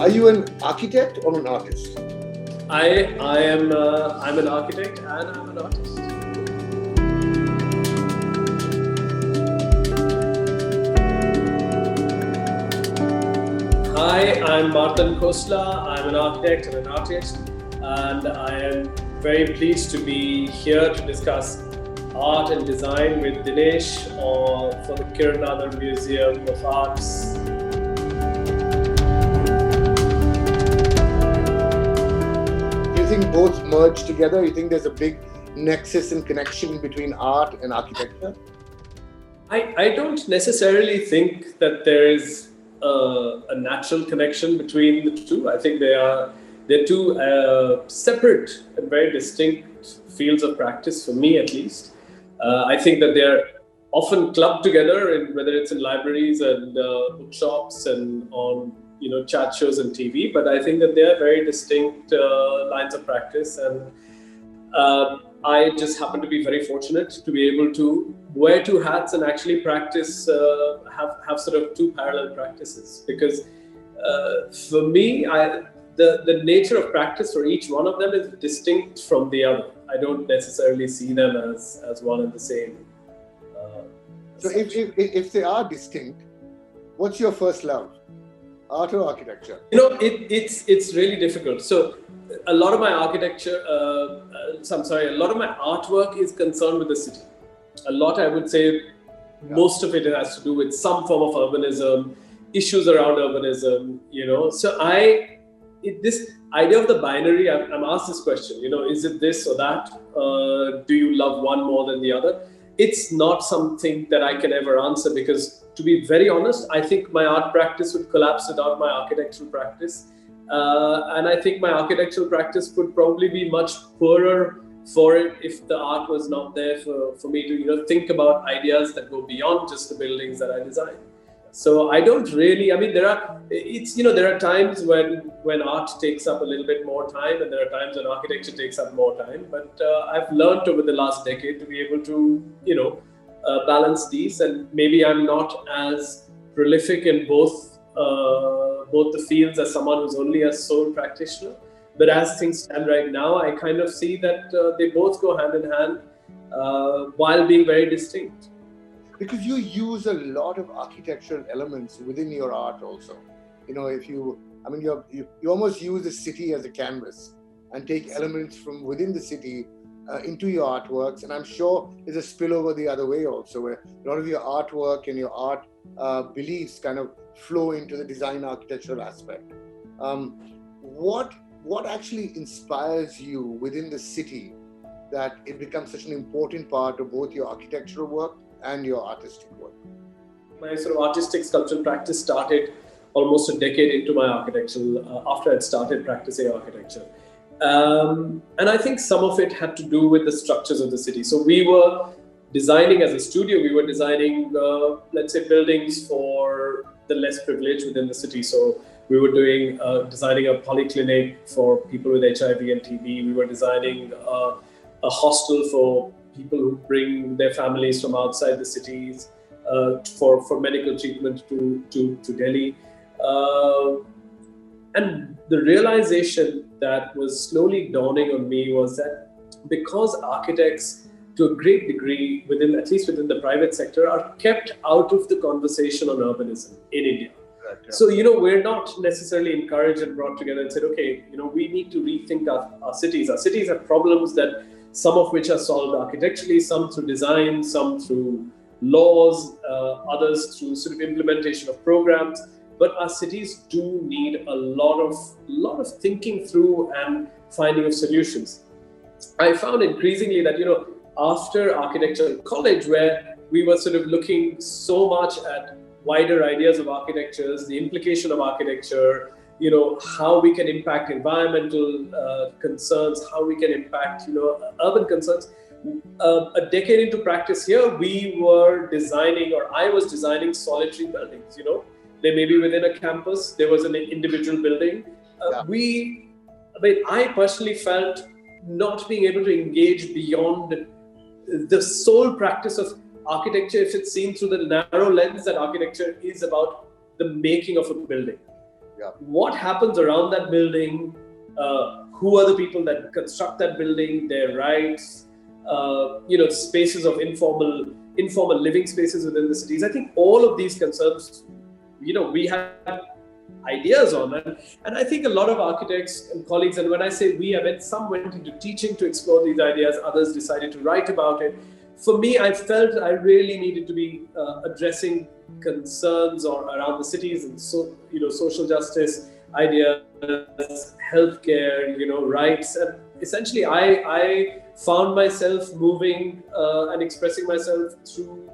Are you an architect or an artist? I'm an architect and I'm an artist. Hi, I'm Martand Khosla. I'm an architect and an artist, and I am very pleased to be here to discuss art and design with Dinesh for the KNMA Museum of Arts. Do you think both merge together? You think there's a big nexus and connection between art and architecture? I don't necessarily think that there is a natural connection between the two. I think they're two separate and very distinct fields of practice, for me at least. I think that they're often clubbed together, whether it's in libraries and bookshops and on chat shows and TV. But I think that they are very distinct lines of practice, and I just happen to be very fortunate to be able to wear two hats and actually practice, have sort of two parallel practices. Because for me, the nature of practice for each one of them is distinct from the other. I don't necessarily see them as one and the same. So if they are distinct, what's your first love? Art or architecture? It's really difficult. So a lot of my architecture, a lot of my artwork is concerned with the city. A lot, I would say, most of it has to do with some form of urbanism, issues around urbanism, So this idea of the binary, I'm asked this question, is it this or that? Do you love one more than the other? It's not something that I can ever answer, because to be very honest, I think my art practice would collapse without my architectural practice. And I think my architectural practice would probably be much poorer for it if the art was not there for me to think about ideas that go beyond just the buildings that I design. So I don't really, there are times when art takes up a little bit more time, and there are times when architecture takes up more time. But I've learned over the last decade to be able to, balance these. And maybe I'm not as prolific in both the fields as someone who's only a sole practitioner. But as things stand right now, I kind of see that they both go hand in hand while being very distinct. Because you use a lot of architectural elements within your art also. You almost use the city as a canvas and take elements from within the city into your artworks. And I'm sure there's a spillover the other way also, where a lot of your artwork and your art beliefs kind of flow into the design architectural aspect. What actually inspires you within the city that it becomes such an important part of both your architectural work and your artistic work? My sort of artistic sculptural practice started almost a decade into my architectural, after I'd started practicing architecture. And I think some of it had to do with the structures of the city. So we were designing as a studio, we were designing, let's say, buildings for the less privileged within the city. So we were designing a polyclinic for people with HIV and TB. We were designing a hostel for people who bring their families from outside the cities for medical treatment to Delhi. And the realization that was slowly dawning on me was that because architects, to a great degree, at least within the private sector, are kept out of the conversation on urbanism in India. Right, yeah. So, we're not necessarily encouraged and brought together and said, okay, we need to rethink our cities. Our cities have problems that some of which are solved architecturally, some through design, some through laws, others through sort of implementation of programs. But our cities do need a lot of thinking through and finding of solutions. I found increasingly that, after architecture college, where we were sort of looking so much at wider ideas of architectures, the implication of architecture, how we can impact environmental concerns, how we can impact, urban concerns. a decade into practice here, we were designing, or I was designing solitary buildings. They may be within a campus. There was an individual building. I personally felt not being able to engage beyond the sole practice of architecture, if it's seen through the narrow lens that architecture is about the making of a building. Yeah. What happens around that building? Who are the people that construct that building? Their rights? Spaces of informal living spaces within the cities. I think all of these concerns, we have ideas on, and I think a lot of architects and colleagues, and when I say we, I mean some went into teaching to explore these ideas, others decided to write about it. For me, I felt I really needed to be addressing concerns or around the cities, and social justice ideas, healthcare, rights, and essentially I found myself moving and expressing myself through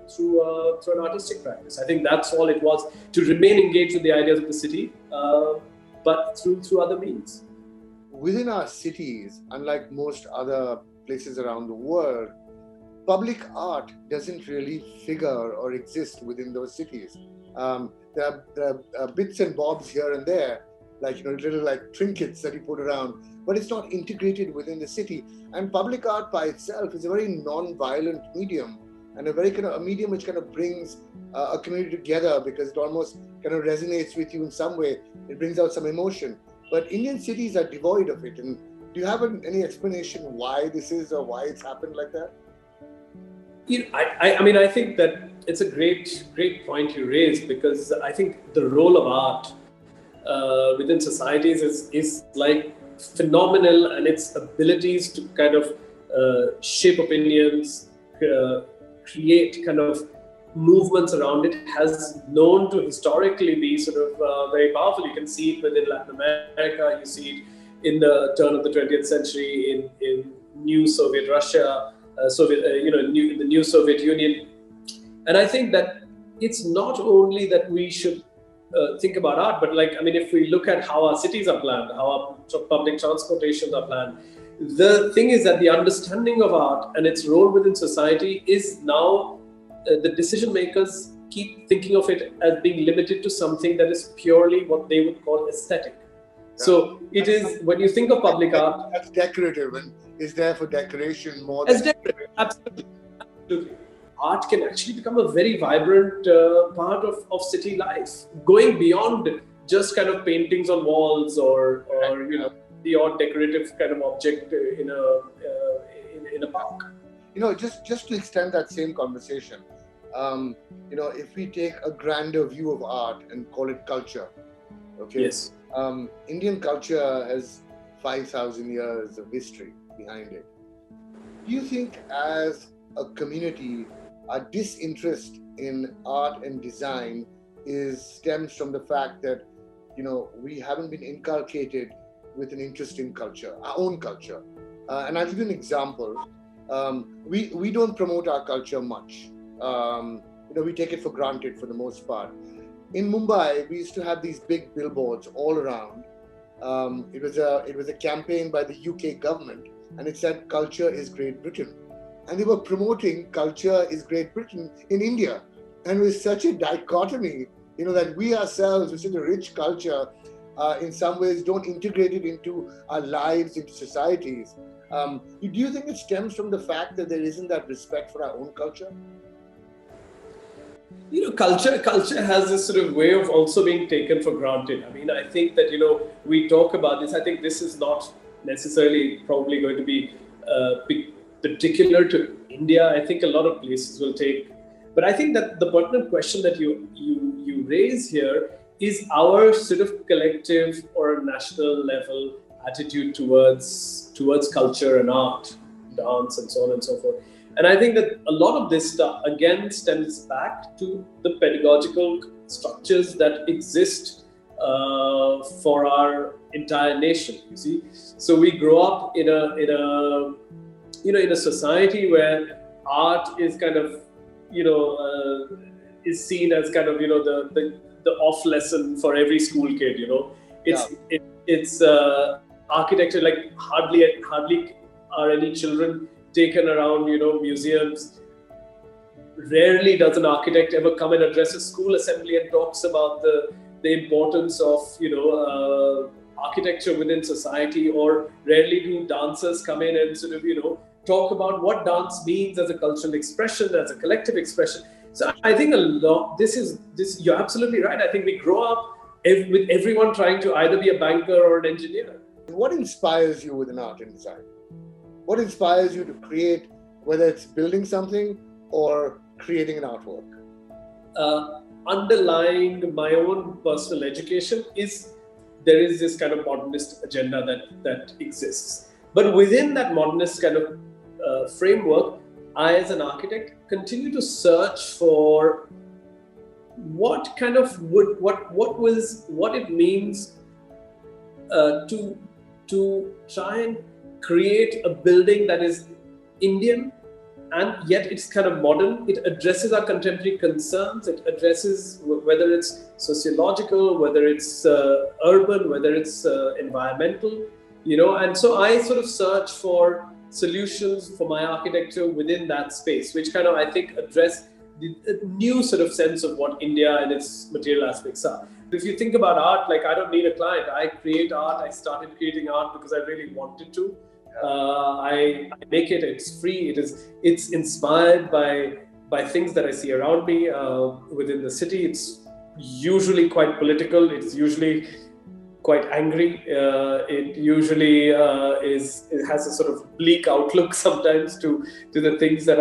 an artistic practice. I think that's all it was, to remain engaged with the ideas of the city, but through other means. Within our cities, unlike most other places around the world, public art doesn't really figure or exist within those cities. There are bits and bobs here and there, like little like trinkets that you put around, but it's not integrated within the city. And public art by itself is a very non-violent medium, and a very a medium which brings a community together, because it almost resonates with you in some way. It brings out some emotion. But Indian cities are devoid of it. And do you have any explanation why this is, or why it's happened like that? I think that it's a great point you raised, because I think the role of art within societies is like phenomenal, and its abilities to shape opinions, create movements around it, has known to historically be very powerful. You can see it within Latin America. You see it in the turn of the 20th century in new Soviet Russia, in the new Soviet Union. And I think that it's not only that we should think about art, but if we look at how our cities are planned, how our public transportations are planned, the thing is that the understanding of art and its role within society is now the decision makers keep thinking of it as being limited to something that is purely what they would call aesthetic. Yeah. So it is, when you think of public art, that's decorative and is there for decoration more than decorative. Absolutely. Art can actually become a very vibrant part of city life, going beyond just paintings on walls or the odd decorative object in a park. Just to extend that same conversation, if we take a grander view of art and call it culture, okay? Yes. Indian culture has 5,000 years of history behind it. Do you think, as a community, our disinterest in art and design stems from the fact that we haven't been inculcated with an interest in culture, our own culture? And I'll give you an example. We don't promote our culture much. We take it for granted for the most part. In Mumbai, we used to have these big billboards all around. It was a campaign by the UK government, and it said "Culture is Great Britain," and they were promoting "Culture is Great Britain" in India. And it was such a dichotomy, that we ourselves, with such a rich culture, in some ways don't integrate it into our lives, into societies. Do you think it stems from the fact that there isn't that respect for our own culture? Culture has this way of also being taken for granted. I think that, we talk about this. I think this is not necessarily probably going to be particular to India. I think a lot of places will take. But I think that the pertinent question that you raise here is our collective or national level attitude towards culture and art, dance, and so on and so forth. And I think that a lot of this stuff again stems back to the pedagogical structures that exist for our entire nation. You see, so we grow up in a society where art is is seen as the off lesson for every school kid. It's architecture, hardly are any children taken around, museums. Rarely does an architect ever come and address a school assembly and talks about the importance of, architecture within society, or rarely do dancers come in and sort of, talk about what dance means as a cultural expression, as a collective expression. So I think a lot, you're absolutely right. I think we grow up with everyone trying to either be a banker or an engineer. What inspires you within art and design? What inspires you to create, whether it's building something or creating an artwork? Underlying my own personal education there is this kind of modernist agenda that exists. But within that modernist kind of framework, I, as an architect, continue to search for what it means to try and create a building that is Indian, and yet it's kind of modern. It addresses our contemporary concerns. It addresses whether it's sociological, whether it's urban, whether it's environmental, and so I sort of search for solutions for my architecture within that space, which kind of, I think, address the new sort of sense of what India and its material aspects are. If you think about art, like, I don't need a client. I create art. I started creating art because I really wanted to. I make it. It's free. It's inspired by things that I see around me within the city. It's usually quite political. It's usually quite angry. It usually it has a sort of bleak outlook sometimes to the things that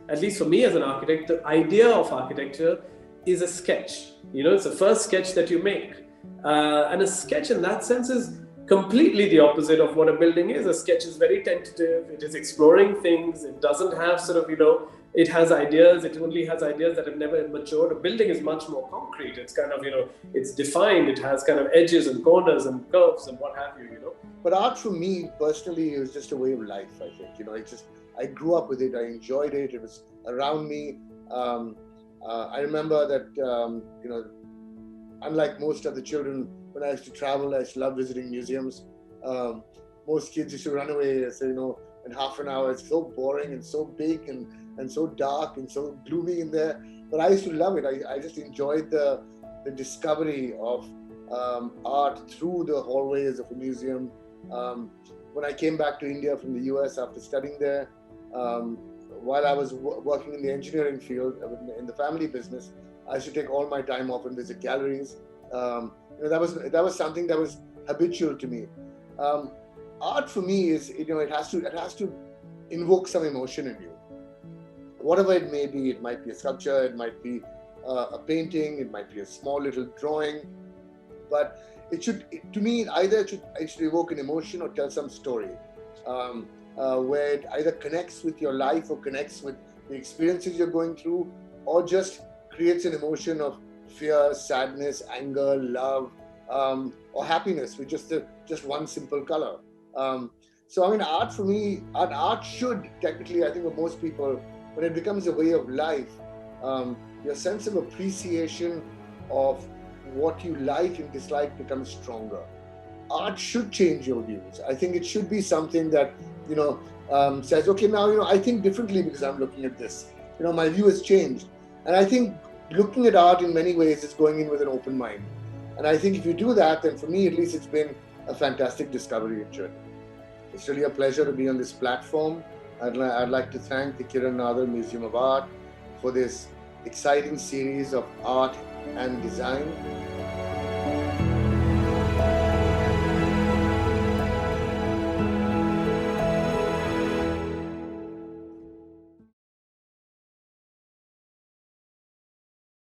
at least for me as an architect, the idea of architecture is a sketch. It's the first sketch that you make. And a sketch in that sense is completely the opposite of what a building is. A sketch is very tentative. It is exploring things. It doesn't have sort of, it has ideas. It only has ideas that have never matured. A building is much more concrete. It's kind of, it's defined. It has kind of edges and corners and curves and what have you, But art for me personally is just a way of life, I think. I grew up with it. I enjoyed it. It was around me. I remember that, unlike most of the children, when I used to travel, I used to love visiting museums. Most kids used to run away and say, in half an hour, it's so boring and so big and so dark and so gloomy in there. But I used to love it. I just enjoyed the discovery of art through the hallways of a museum. When I came back to India from the US after studying there, while I was working in the engineering field, in the family business, I used to take all my time off and visit galleries. That was something that was habitual to me. Art for me is, it has to invoke some emotion in you. Whatever it may be, it might be a sculpture, it might be a painting, it might be a small little drawing, but it should evoke an emotion or tell some story, where it either connects with your life or connects with the experiences you're going through, or just creates an emotion of fear, sadness, anger, love, or happiness with just one simple color. So art for me, art should technically, I think for most people, when it becomes a way of life, your sense of appreciation of what you like and dislike becomes stronger. Art should change your views. I think it should be something that, says, okay, now, I think differently because I'm looking at this. My view has changed. And I think looking at art in many ways is going in with an open mind. And I think if you do that, then for me, at least, it's been a fantastic discovery and journey. It's really a pleasure to be on this platform. I'd like to thank the Kiran Nadar Museum of Art for this exciting series of art and design.